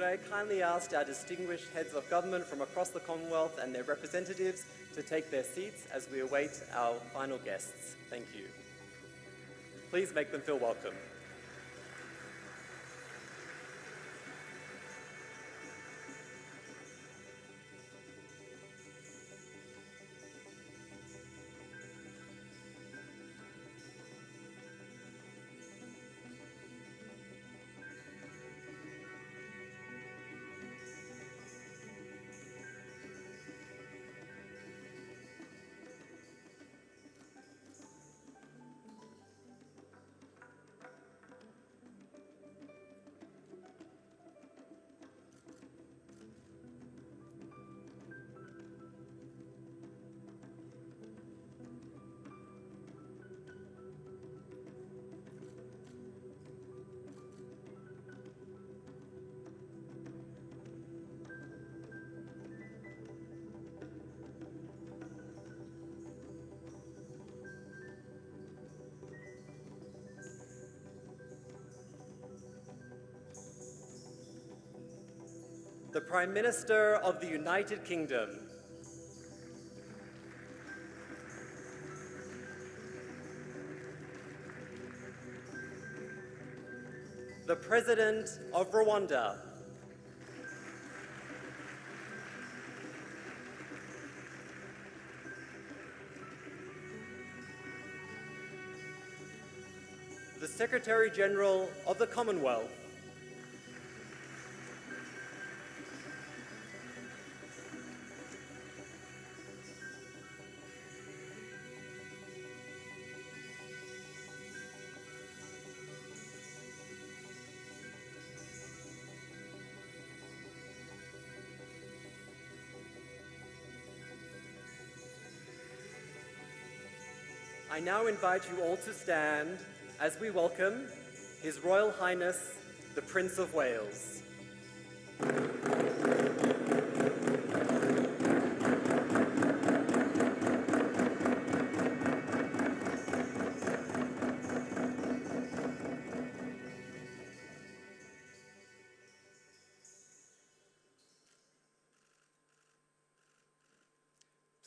Could I kindly ask our distinguished heads of government from across the Commonwealth and their representatives to take their seats as we await our final guests. Thank you. Please make them feel welcome. The Prime Minister of the United Kingdom. The President of Rwanda. The Secretary General of the Commonwealth. I now invite you all to stand as we welcome His Royal Highness, the Prince of Wales.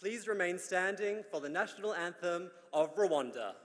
Please remain standing for the national anthem of Rwanda.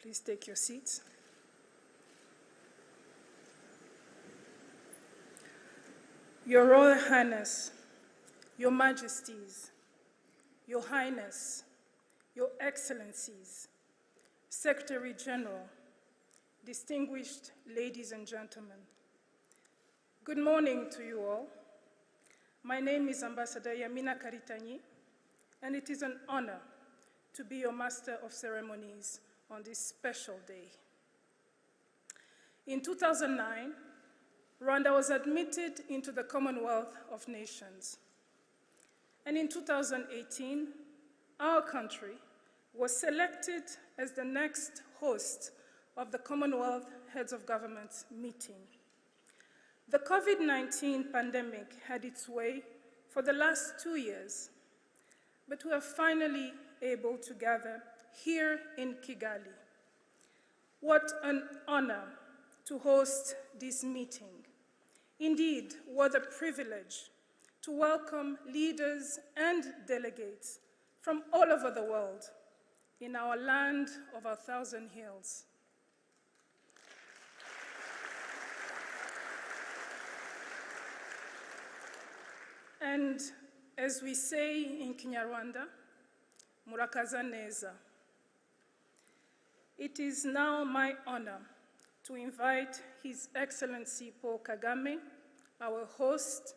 Please take your seats. Your Royal Highness, Your Majesties, Your Highness, Your Excellencies, Secretary General, distinguished ladies and gentlemen, good morning to you all. My name is Ambassador Yamina Karitanyi, and it is an honor to be your Master of Ceremonies on this special day. In 2009, Rwanda was admitted into the Commonwealth of Nations. And in 2018, our country was selected as the next host of the Commonwealth Heads of Government meeting. The COVID-19 pandemic had its way for the last 2 years, but we are finally able to gather here in Kigali. What an honor to host this meeting. Indeed, what a privilege to welcome leaders and delegates from all over the world in our land of 1,000 hills. And as we say in Kinyarwanda, murakaza neza. It is now my honor to invite His Excellency Paul Kagame, our host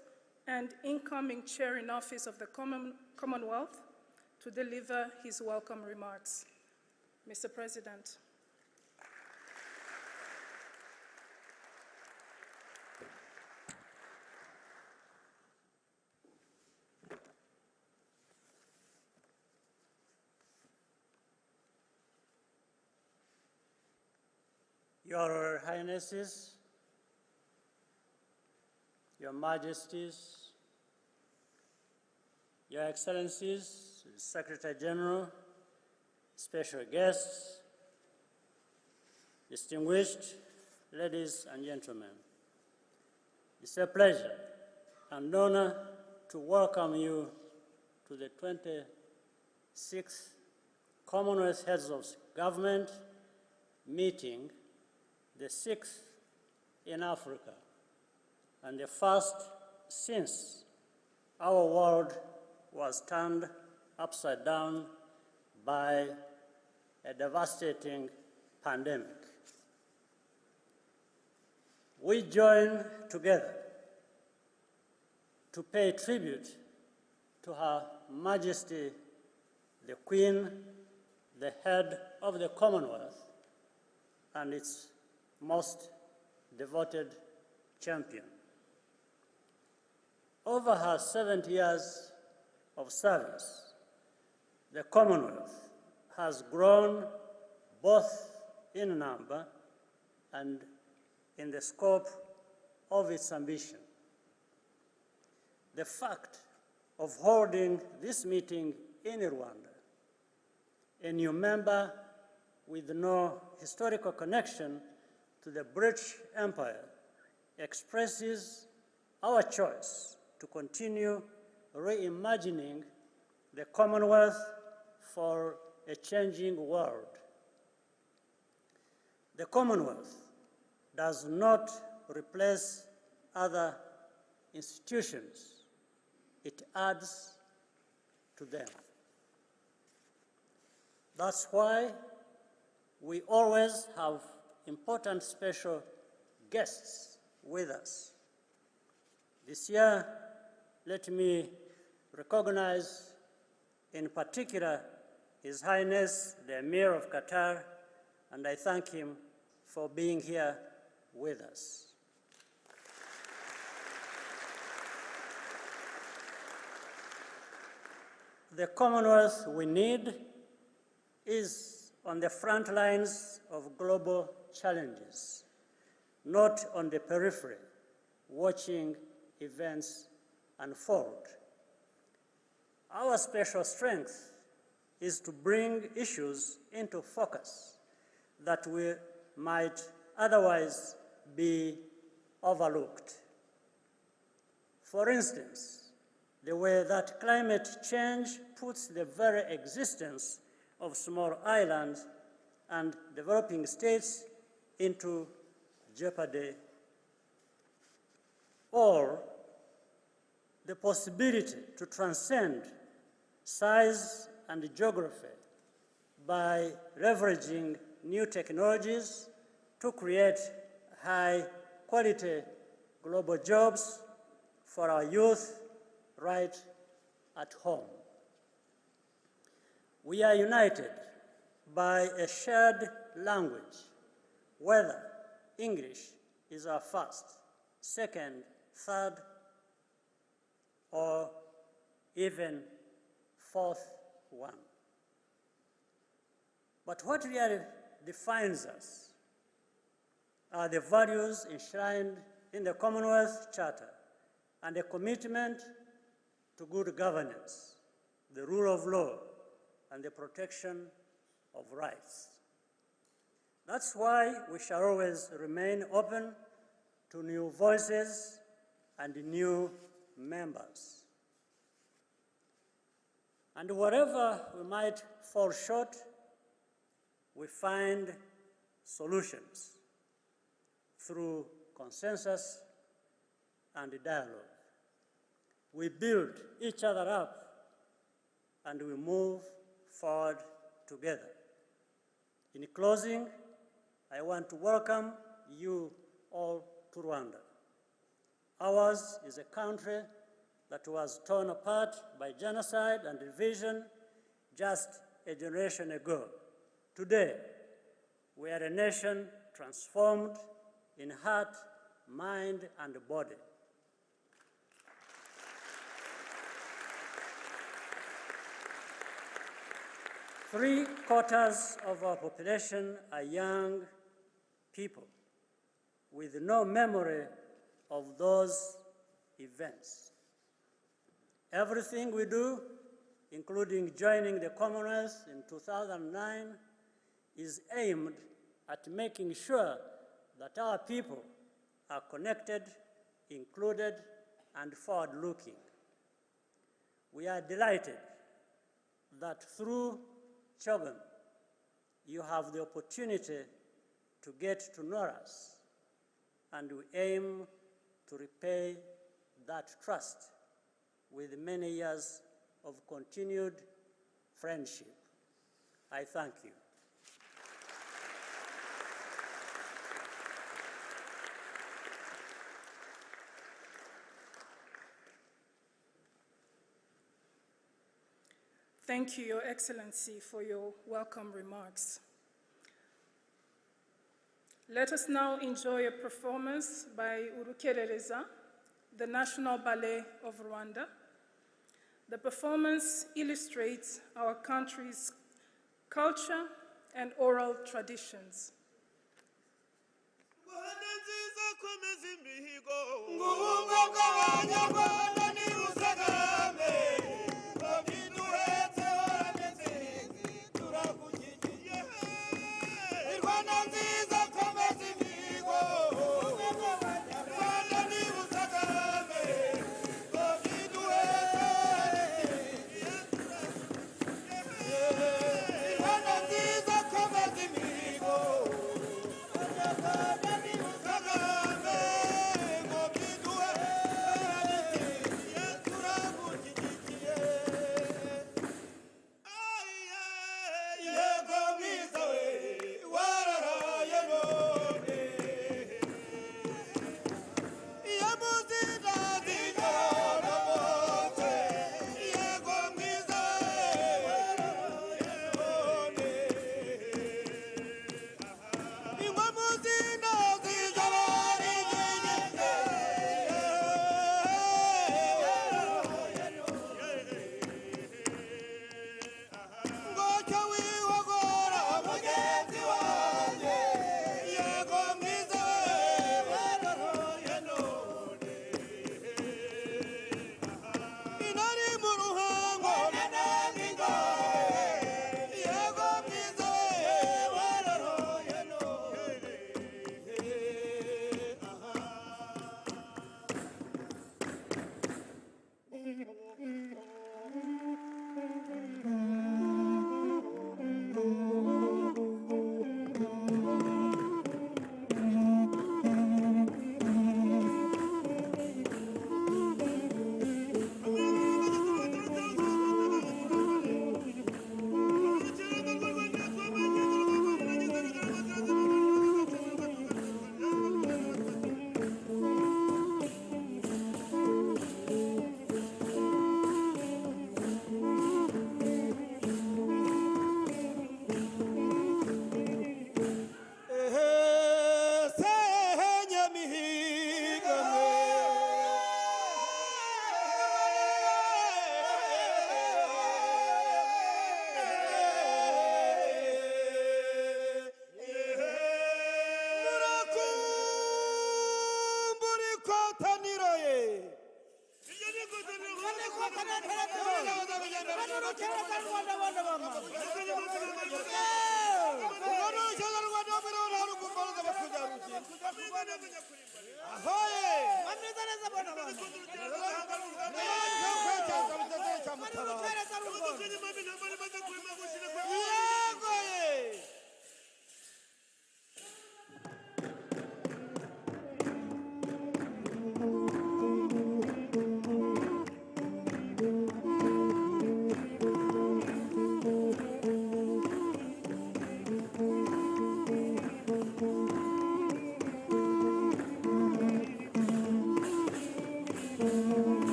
and incoming Chair in Office of the Commonwealth, to deliver his welcome remarks. Mr. President. Your Highnesses, Your Majesties, Your Excellencies, Secretary General, special guests, distinguished ladies and gentlemen, it's a pleasure and honor to welcome you to the 26th Commonwealth Heads of Government meeting, the 6th in Africa, and the first since our world was turned upside down by a devastating pandemic. We join together to pay tribute to Her Majesty, the Queen, the head of the Commonwealth, and its most devoted champion. Over her 70 years of service, the Commonwealth has grown both in number and in the scope of its ambition. The fact of holding this meeting in Rwanda, a new member with no historical connection to the British Empire, expresses our choice to continue reimagining the Commonwealth for a changing world. The Commonwealth does not replace other institutions, it adds to them. That's why we always have important special guests with us. This year, let me recognize in particular His Highness, the Emir of Qatar, and I thank him for being here with us. The Commonwealth we need is on the front lines of global challenges, not on the periphery, watching events unfold. Our special strength is to bring issues into focus that might otherwise be overlooked. For instance, the way that climate change puts the very existence of small islands and developing states into jeopardy, or the possibility to transcend size and geography by leveraging new technologies to create high-quality global jobs for our youth right at home. We are united by a shared language, whether English is our first, second, third, or even fourth one. But what really defines us are the values enshrined in the Commonwealth Charter and a commitment to good governance, the rule of law, and the protection of rights. That's why we shall always remain open to new voices and new members. And wherever we might fall short, we find solutions through consensus and dialogue. We build each other up and we move forward together. In closing, I want to welcome you all to Rwanda. Ours is a country that was torn apart by genocide and division just a generation ago. Today, we are a nation transformed in heart, mind, and body. Three-quarters of our population are young people with no memory of those events. Everything we do, including joining the Commonwealth in 2009, is aimed at making sure that our people are connected, included, and forward-looking. We are delighted that through Chogm, you have the opportunity to get to know us, and we aim to repay that trust with many years of continued friendship. I thank you. Thank you, Your Excellency, for your welcome remarks. Let us now enjoy a performance by Urukerereza, the National Ballet of Rwanda. The performance illustrates our country's culture and oral traditions.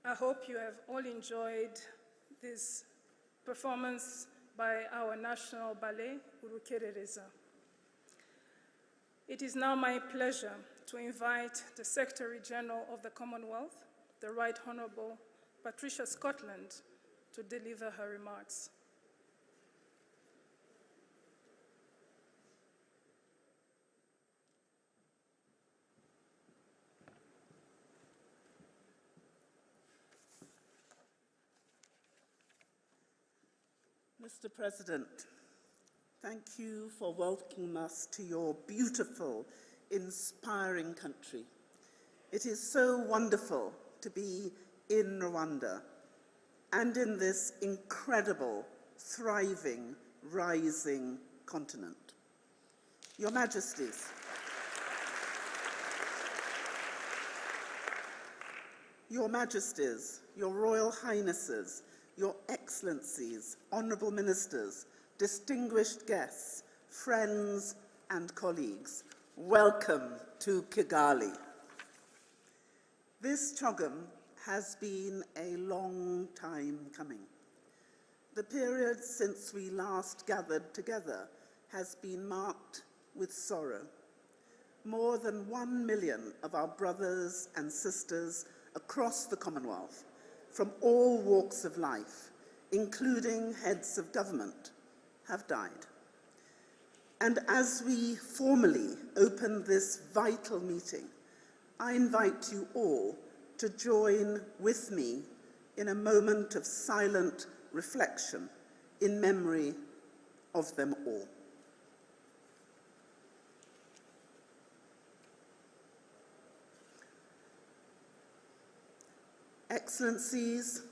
I hope you have all enjoyed this performance by our national ballet, Uburyo. It is now my pleasure to invite the Secretary General of the Commonwealth, the Right Honourable Patricia Scotland, to deliver her remarks. Mr. President, thank you for welcoming us to your beautiful, inspiring country. It is so wonderful to be in Rwanda and in this incredible, thriving, rising continent. Your Majesties, Your Majesties, Your Royal Highnesses, Your Excellencies, Honourable Ministers, distinguished guests, friends and colleagues, welcome to Kigali. This Chogm has been a long time coming. The period since we last gathered together has been marked with sorrow. More than 1 million of our brothers and sisters across the Commonwealth, from all walks of life, including heads of government, have died. And as we formally open this vital meeting, I invite you all to join with me in a moment of silent reflection in memory of them all. Excellencies,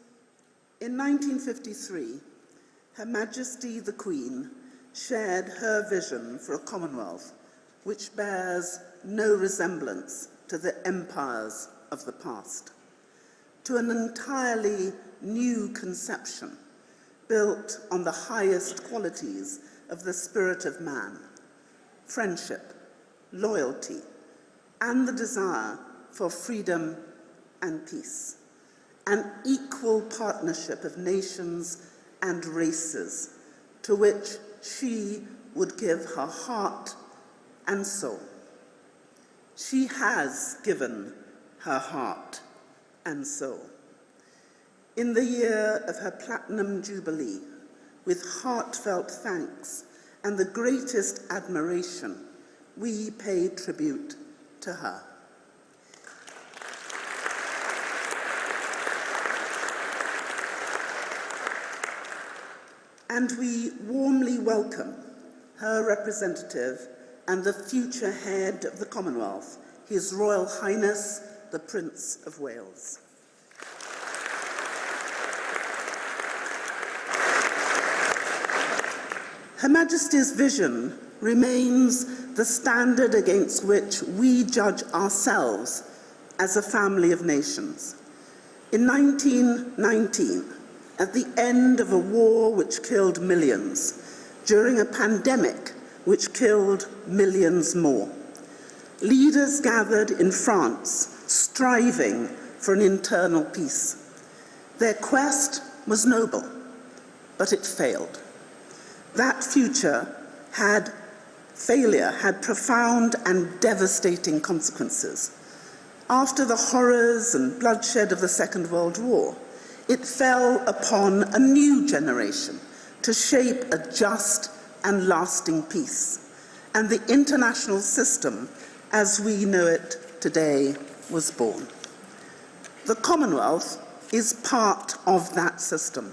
in 1953, Her Majesty the Queen shared her vision for a Commonwealth which bears no resemblance to the empires of the past, to an entirely new conception built on the highest qualities of the spirit of man, friendship, loyalty, and the desire for freedom and peace. An equal partnership of nations and races to which she would give her heart and soul. She has given her heart and soul. In the year of her Platinum Jubilee, with heartfelt thanks and the greatest admiration, we pay tribute to her. And we warmly welcome her representative and the future head of the Commonwealth, His Royal Highness, the Prince of Wales. Her Majesty's vision remains the standard against which we judge ourselves as a family of nations. In 1919, at the end of a war which killed millions, during a pandemic which killed millions more, leaders gathered in France, striving for an internal peace. Their quest was noble, but it failed. That failure had profound and devastating consequences. After the horrors and bloodshed of the Second World War, it fell upon a new generation to shape a just and lasting peace. And the international system, as we know it today, was born. The Commonwealth is part of that system,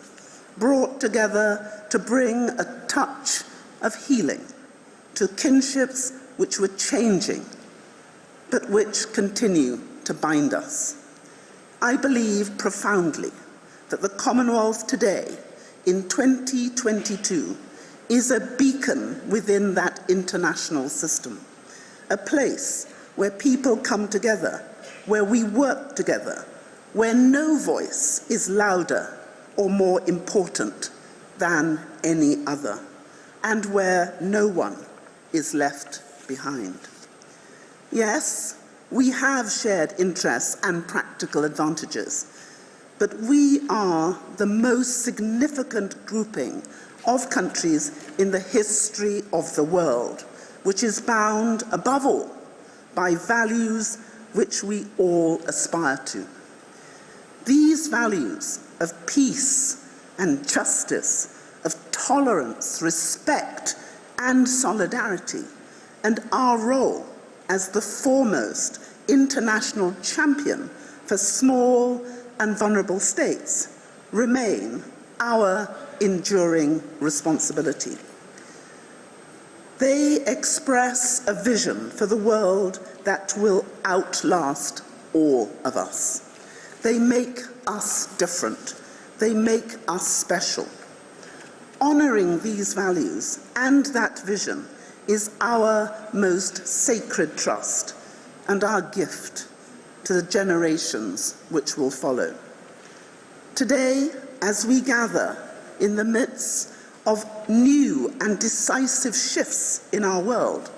brought together to bring a touch of healing to kinships which were changing, but which continue to bind us. I believe profoundly that the Commonwealth today, in 2022, is a beacon within that international system, a place where people come together, where we work together, where no voice is louder or more important than any other, and where no one is left behind. Yes, we have shared interests and practical advantages, but we are the most significant grouping of countries in the history of the world, which is bound, above all, by values which we all aspire to. These values of peace and justice, of tolerance, respect, and solidarity, and our role as the foremost international champion for small and vulnerable states remain our enduring responsibility. They express a vision for the world that will outlast all of us. They make us different. They make us special. Honoring these values and that vision is our most sacred trust and our gift to the generations which will follow. Today, as we gather in the midst of new and decisive shifts in our world,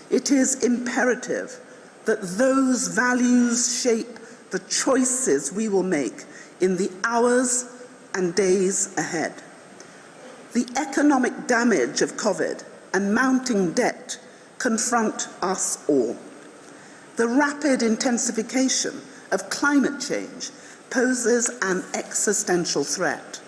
it is imperative that those values shape the choices we will make in the hours and days ahead. The economic damage of COVID and mounting debt confront us all. The rapid intensification of climate change poses an existential threat.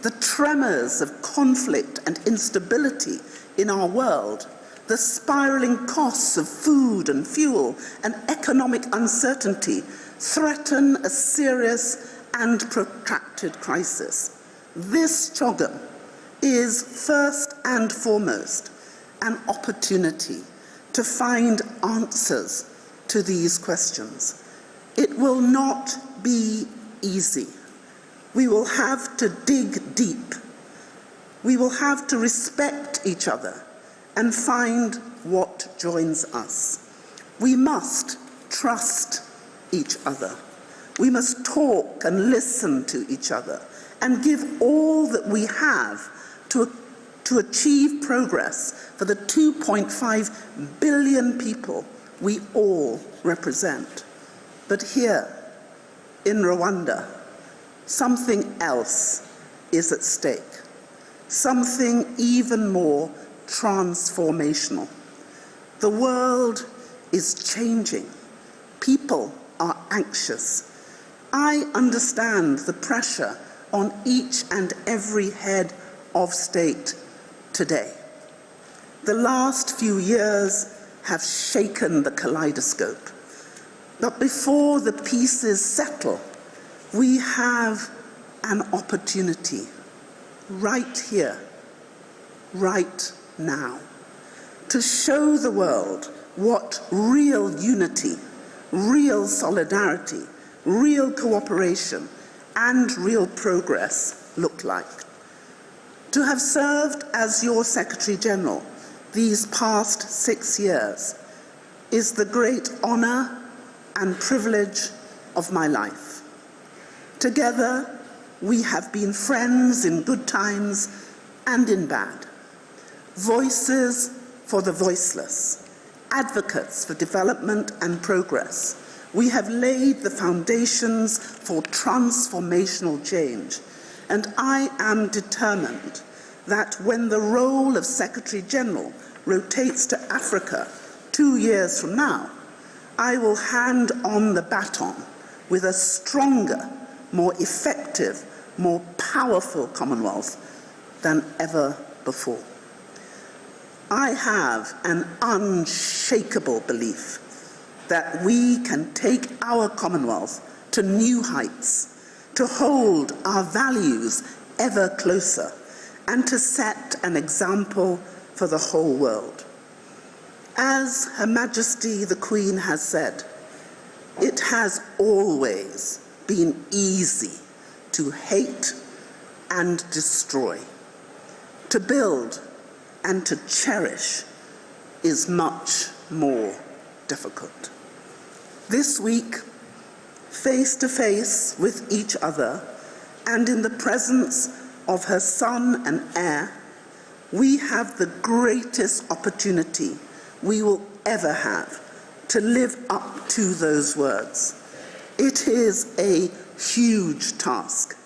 The tremors of conflict and instability in our world, the spiraling costs of food and fuel, and economic uncertainty threaten a serious and protracted crisis. This Chogm is first and foremost an opportunity to find answers to these questions. It will not be easy. We will have to dig deep. We will have to respect each other and find what joins us. We must trust each other. We must talk and listen to each other and give all that we have to achieve progress for the 2.5 billion people we all represent. But here, in Rwanda, something else is at stake, something even more transformational. The world is changing. People are anxious. I understand the pressure on each and every head of state today. The last few years have shaken the kaleidoscope. But before the pieces settle, we have an opportunity right here, right now, to show the world what real unity, real solidarity, real cooperation, and real progress look like. To have served as your Secretary General these past 6 years is the great honour and privilege of my life. Together, we have been friends in good times and in bad, voices for the voiceless, advocates for development and progress. We have laid the foundations for transformational change, and I am determined that when the role of Secretary General rotates to Africa 2 years from now, I will hand on the baton with a stronger, more effective, more powerful Commonwealth than ever before. I have an unshakable belief that we can take our Commonwealth to new heights, to hold our values ever closer, and to set an example for the whole world. As Her Majesty the Queen has said, it has always been easy to hate and destroy. To build and to cherish is much more difficult. This week, face to face with each other and in the presence of her son and heir, we have the greatest opportunity we will ever have to live up to those words. It is a huge task,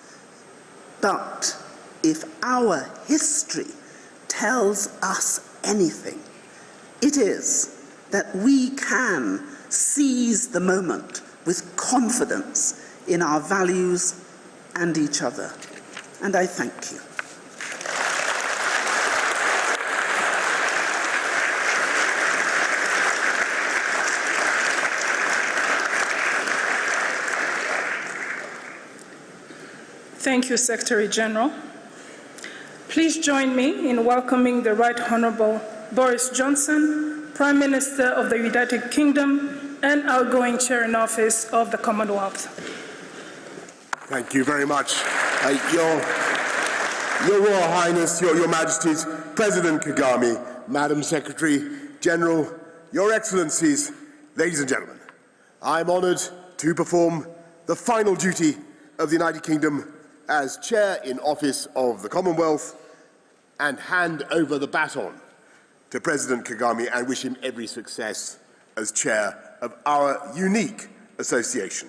but if our history tells us anything, it is that we can seize the moment with confidence in our values and each other. And I thank you. Thank you, Secretary General. Please join me in welcoming the Right Honourable Boris Johnson, Prime Minister of the United Kingdom and outgoing Chair in Office of the Commonwealth. Thank you very much. Your Royal Highness, Your Majesties, President Kagame, Madam Secretary General, Your Excellencies, ladies and gentlemen, I am honoured to perform the final duty of the United Kingdom as Chair in Office of the Commonwealth and hand over the baton to President Kagame and wish him every success as Chair of our unique association,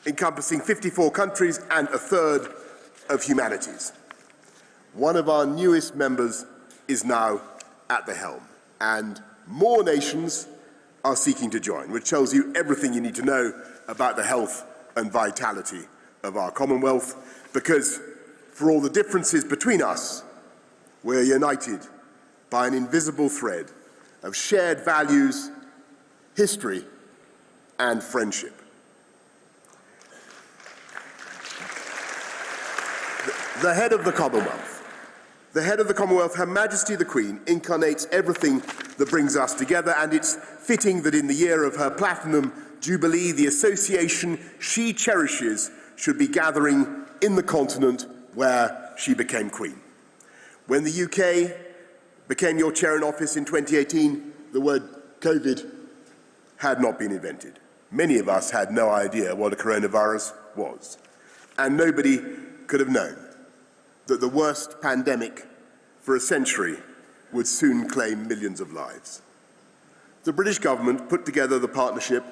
encompassing 54 countries and a third of humanities. One of our newest members is now at the helm, and more nations are seeking to join, which tells you everything you need to know about the health and vitality of our Commonwealth, because for all the differences between us, we're united by an invisible thread of shared values, history, and friendship. The head of the Commonwealth, Her Majesty the Queen, incarnates everything that brings us together, and it's fitting that in the year of her Platinum Jubilee, the association she cherishes should be gathering in the continent where she became Queen. When the UK became your Chair in Office in 2018, the word COVID had not been invented. Many of us had no idea what a coronavirus was, and nobody could have known that the worst pandemic for a century would soon claim millions of lives. The British government put together the partnership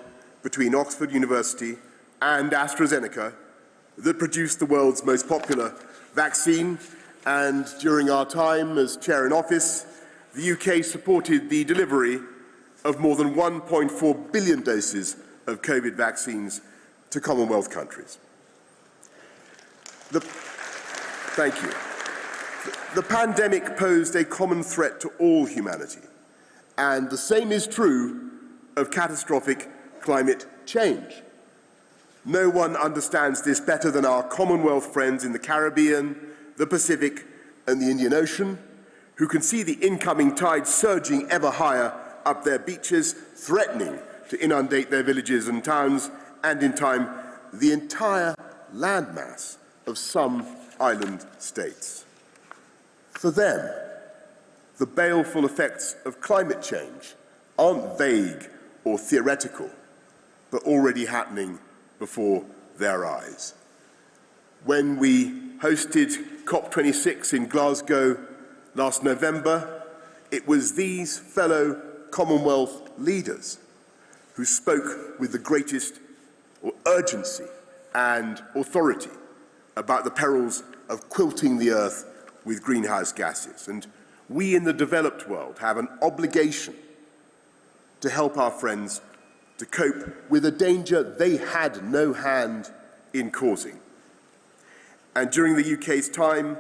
between Oxford University and AstraZeneca that produced the world's most popular vaccine, and during our time as Chair in Office, the UK supported the delivery of more than 1.4 billion doses of COVID vaccines to Commonwealth countries. Thank you. The pandemic posed a common threat to all humanity, and the same is true of catastrophic climate change. No one understands this better than our Commonwealth friends in the Caribbean, the Pacific, and the Indian Ocean, who can see the incoming tide surging ever higher up their beaches, threatening to inundate their villages and towns, and in time, the entire landmass of some island states. For them, the baleful effects of climate change aren't vague or theoretical, but already happening before their eyes. When we hosted COP26 in Glasgow last November, it was these fellow Commonwealth leaders who spoke with the greatest urgency and authority about the perils of quilting the earth with greenhouse gases. And we in the developed world have an obligation to help our friends to cope with a danger they had no hand in causing. And during the UK's time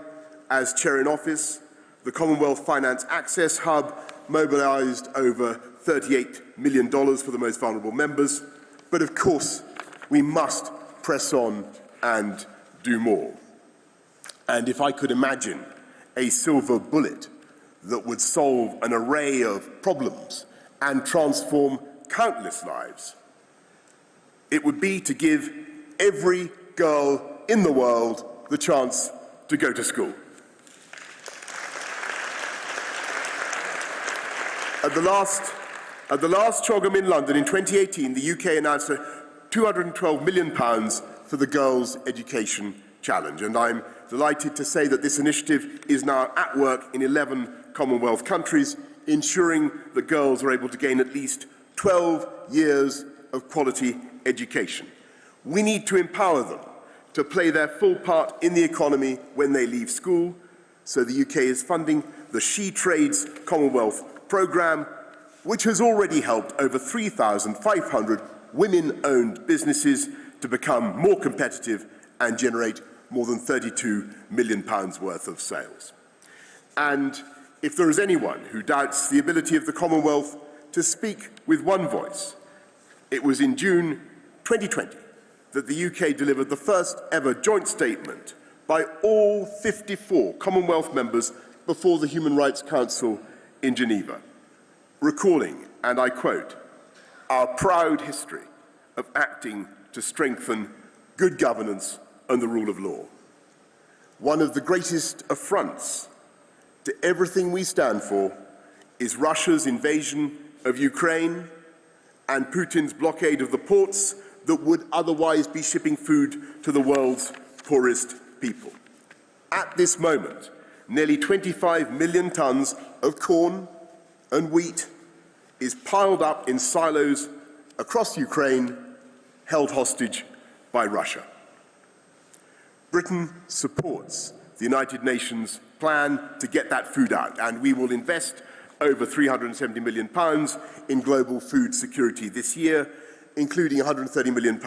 as chair in office, the Commonwealth Finance Access Hub mobilised over $38 million for the most vulnerable members. But of course, we must press on and do more. And if I could imagine a silver bullet that would solve an array of problems and transform countless lives, it would be to give every girl in the world the chance to go to school. At the last Chogm in London in 2018, the UK announced £212 million for the Girls' Education Challenge, and I'm delighted to say that this initiative is now at work in 11 Commonwealth countries, ensuring that girls are able to gain at least 12 years of quality education. We need to empower them to play their full part in the economy when they leave school, so the UK is funding the She Trades Commonwealth programme, which has already helped over 3,500 women-owned businesses to become more competitive and generate more than £32 million worth of sales. And if there is anyone who doubts the ability of the Commonwealth to speak with one voice, it was in June 2020 that the UK delivered the first ever joint statement by all 54 Commonwealth members before the Human Rights Council in Geneva, recalling, and I quote, "our proud history of acting to strengthen good governance and the rule of law. One of the greatest affronts to everything we stand for is Russia's invasion of Ukraine and Putin's blockade of the ports that would otherwise be shipping food to the world's poorest people. At this moment, nearly 25 million tons of corn and wheat is piled up in silos across Ukraine, held hostage by Russia. Britain supports the United Nations plan to get that food out, and we will invest over £370 million in global food security this year, including £130 million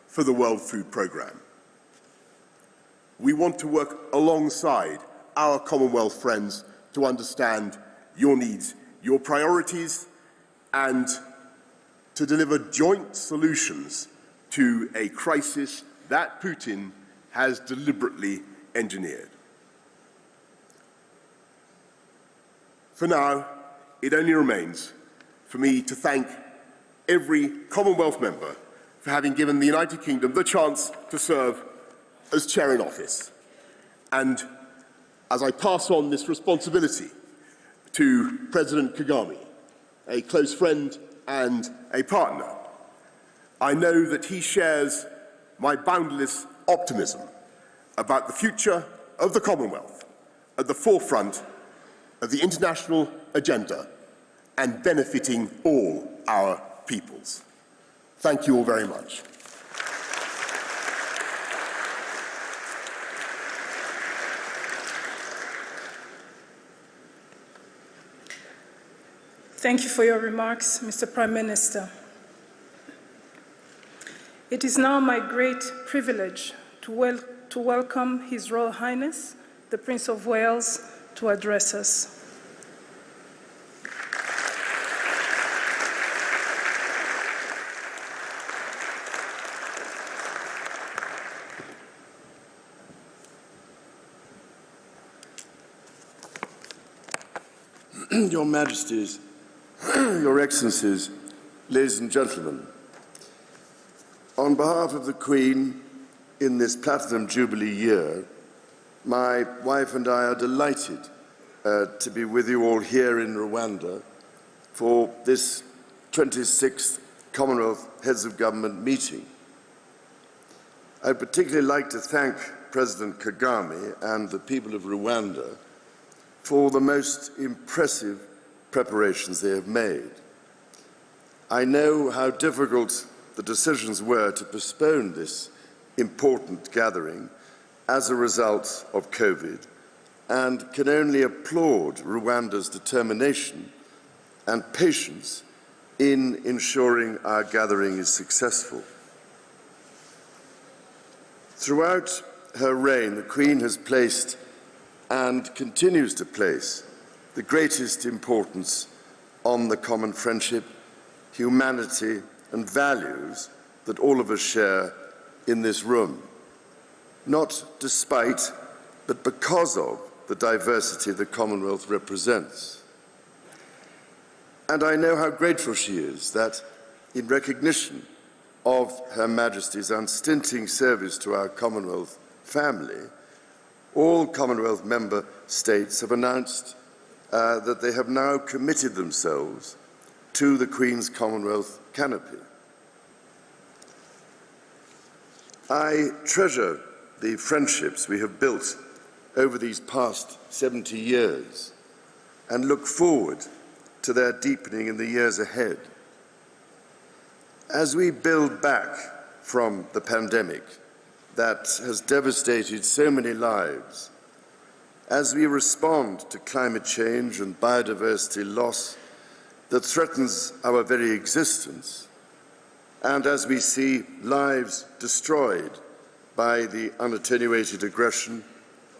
for the World Food Programme. We want to work alongside our Commonwealth friends to understand your needs, your priorities, and to deliver joint solutions to a crisis that Putin has deliberately engineered. For now, it only remains for me to thank every Commonwealth member for having given the United Kingdom the chance to serve as chair in office. And as I pass on this responsibility to President Kagame, a close friend and a partner, I know that he shares my boundless optimism about the future of the Commonwealth at the forefront of the international agenda and benefiting all our peoples. Thank you all very much. Thank you for your remarks, Mr. Prime Minister. It is now my great privilege to welcome His Royal Highness, the Prince of Wales, to address us. Your Majesties, Your Excellencies, ladies and gentlemen, on behalf of the Queen in this Platinum Jubilee year, my wife and I are delighted to be with you all here in Rwanda for this 26th Commonwealth Heads of Government meeting. I'd particularly like to thank President Kagame and the people of Rwanda for the most impressive preparations they have made. I know how difficult the decisions were to postpone this important gathering as a result of COVID, and can only applaud Rwanda's determination and patience in ensuring our gathering is successful. Throughout her reign, the Queen has placed and continues to place the greatest importance on the common friendship, humanity, and values that all of us share in this room, not despite, but because of the diversity the Commonwealth represents. And I know how grateful she is that, in recognition of Her Majesty's unstinting service to our Commonwealth family, all Commonwealth member states have announced that they have now committed themselves to the Queen's Commonwealth canopy. I treasure the friendships we have built over these past 70 years and look forward to their deepening in the years ahead. As we build back from the pandemic that has devastated so many lives, as we respond to climate change and biodiversity loss that threatens our very existence, and as we see lives destroyed by the unattenuated aggression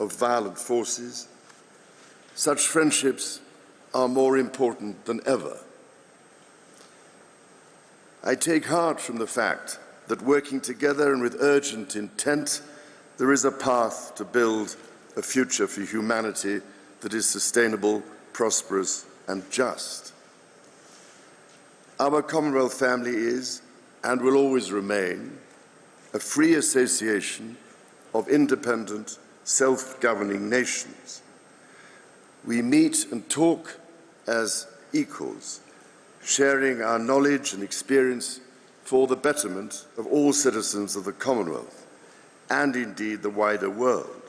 of violent forces, such friendships are more important than ever. I take heart from the fact that working together and with urgent intent, there is a path to build a future for humanity that is sustainable, prosperous, and just. Our Commonwealth family is, and will always remain, a free association of independent, self-governing nations. We meet and talk as equals, sharing our knowledge and experience for the betterment of all citizens of the Commonwealth, and indeed the wider world.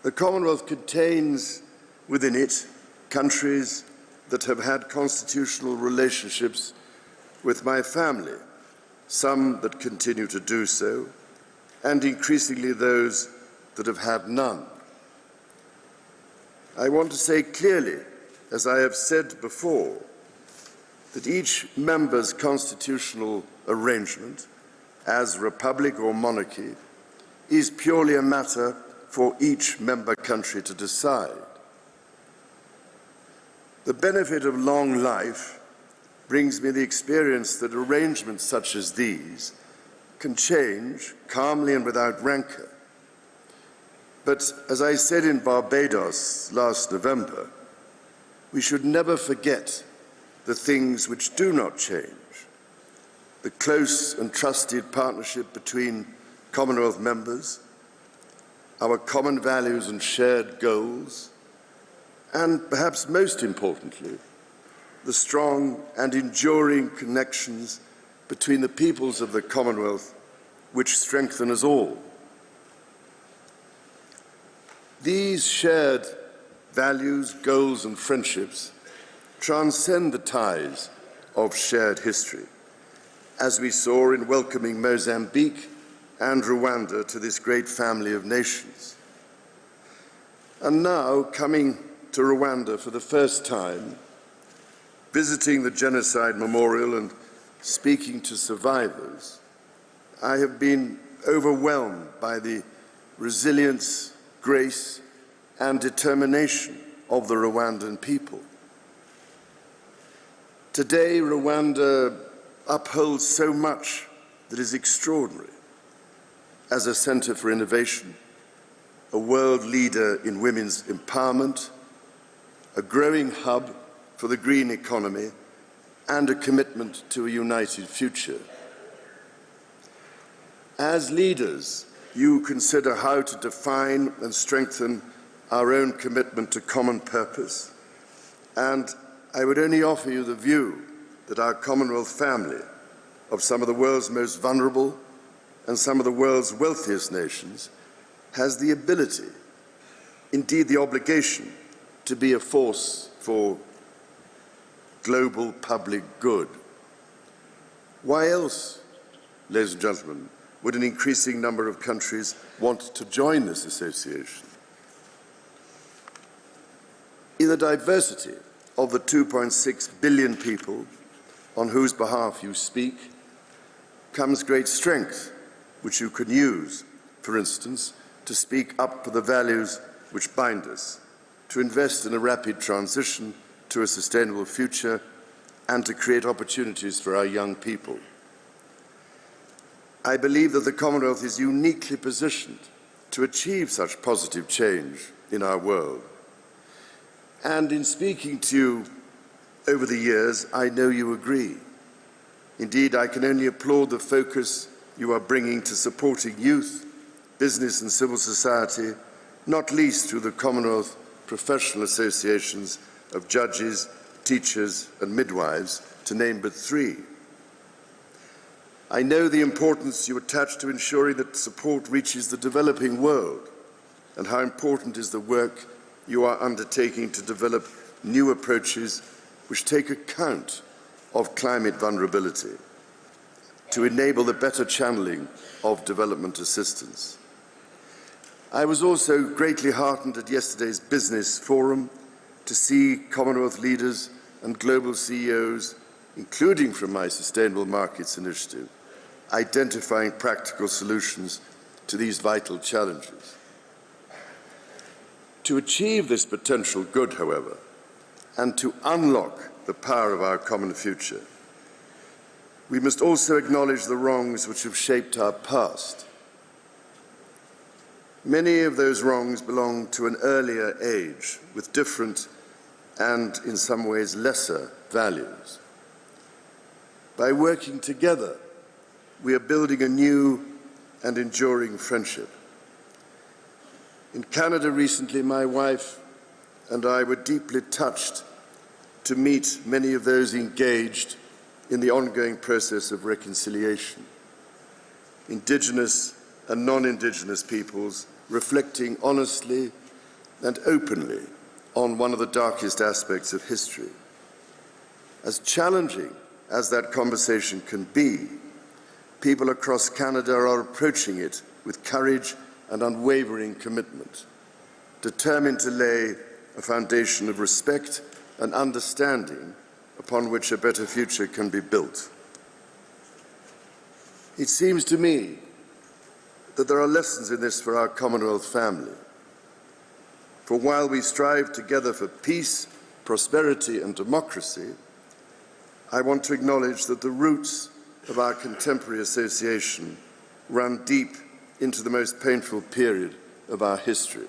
The Commonwealth contains within it countries that have had constitutional relationships with my family, some that continue to do so, and increasingly those that have had none. I want to say clearly, as I have said before, that each member's constitutional arrangement, as republic or monarchy, is purely a matter for each member country to decide. The benefit of long life brings me the experience that arrangements such as these can change calmly and without rancor. But as I said in Barbados last November, we should never forget the things which do not change: the close and trusted partnership between Commonwealth members, our common values and shared goals, and perhaps most importantly, the strong and enduring connections between the peoples of the Commonwealth which strengthen us all. These shared values, goals, and friendships transcend the ties of shared history, as we saw in welcoming Mozambique and Rwanda to this great family of nations. And now, coming to Rwanda for the first time, visiting the Genocide Memorial and speaking to survivors, I have been overwhelmed by the resilience, grace, and determination of the Rwandan people. Today, Rwanda upholds so much that is extraordinary. As a center for innovation, a world leader in women's empowerment, a growing hub for the green economy, and a commitment to a united future. As leaders you consider how to define and strengthen our own commitment to common purpose. And I would only offer you the view that our Commonwealth family of some of the world's most vulnerable and some of the world's wealthiest nations has the ability, indeed the obligation, to be a force for global public good. Why else, ladies and gentlemen, would an increasing number of countries want to join this association? In the diversity of the 2.6 billion people on whose behalf you speak comes great strength, which you can use, for instance, to speak up for the values which bind us, to invest in a rapid transition to a sustainable future, and to create opportunities for our young people. I believe that the Commonwealth is uniquely positioned to achieve such positive change in our world. And in speaking to you over the years, I know you agree. Indeed, I can only applaud the focus you are bringing to supporting youth, business and civil society, not least through the Commonwealth professional associations of judges, teachers and midwives, to name but three. I know the importance you attach to ensuring that support reaches the developing world, and how important is the work you are undertaking to develop new approaches which take account of climate vulnerability, to enable the better channeling of development assistance. I was also greatly heartened at yesterday's business forum to see Commonwealth leaders and global CEOs, including from my Sustainable Markets Initiative, identifying practical solutions to these vital challenges. To achieve this potential good, however, and to unlock the power of our common future, we must also acknowledge the wrongs which have shaped our past. Many of those wrongs belong to an earlier age with different and, in some ways, lesser values. By working together, we are building a new and enduring friendship. In Canada recently, my wife and I were deeply touched to meet many of those engaged in the ongoing process of reconciliation. Indigenous and non-Indigenous peoples reflecting honestly and openly on one of the darkest aspects of history. As challenging as that conversation can be, people across Canada are approaching it with courage and unwavering commitment, determined to lay a foundation of respect and understanding upon which a better future can be built. It seems to me that there are lessons in this for our Commonwealth family. For while we strive together for peace, prosperity and democracy, I want to acknowledge that the roots of our contemporary association run deep into the most painful period of our history.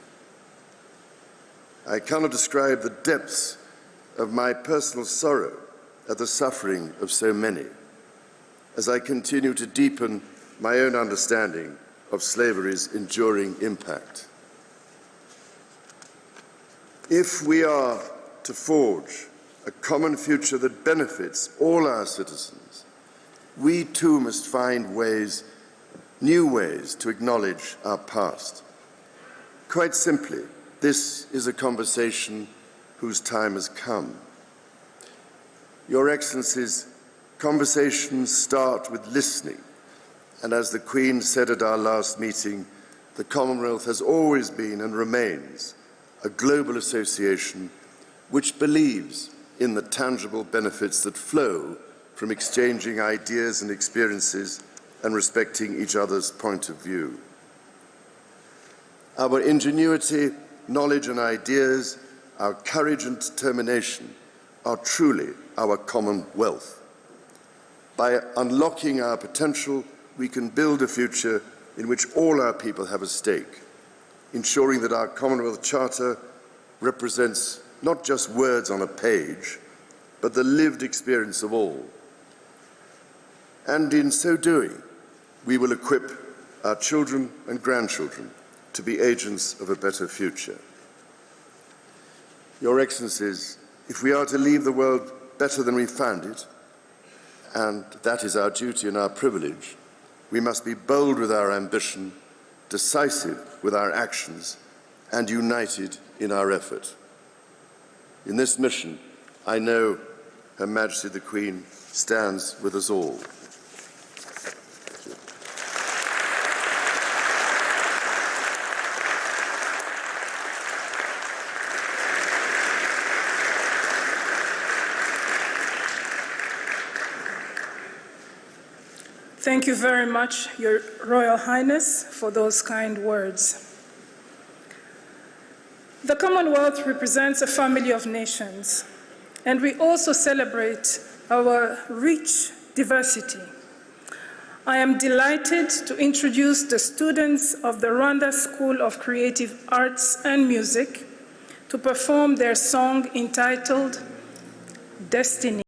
I cannot describe the depths of my personal sorrow at the suffering of so many, as I continue to deepen my own understanding of slavery's enduring impact. If we are to forge a common future that benefits all our citizens, we too must find ways, new ways, to acknowledge our past. Quite simply, this is a conversation whose time has come. Your Excellencies, conversations start with listening, and as the Queen said at our last meeting, the Commonwealth has always been and remains a global association which believes in the tangible benefits that flow from exchanging ideas and experiences and respecting each other's point of view. Our ingenuity, knowledge and ideas, our courage and determination are truly our common wealth. By unlocking our potential, we can build a future in which all our people have a stake, ensuring that our Commonwealth Charter represents not just words on a page, but the lived experience of all. And in so doing, we will equip our children and grandchildren to be agents of a better future. Your Excellencies, if we are to leave the world better than we found it, and that is our duty and our privilege, we must be bold with our ambition, decisive with our actions, and united in our effort. In this mission, I know Her Majesty the Queen stands with us all. Thank you very much, Your Royal Highness, for those kind words. The Commonwealth represents a family of nations, and we also celebrate our rich diversity. I am delighted to introduce the students of the Rwanda School of Creative Arts and Music to perform their song entitled Destiny.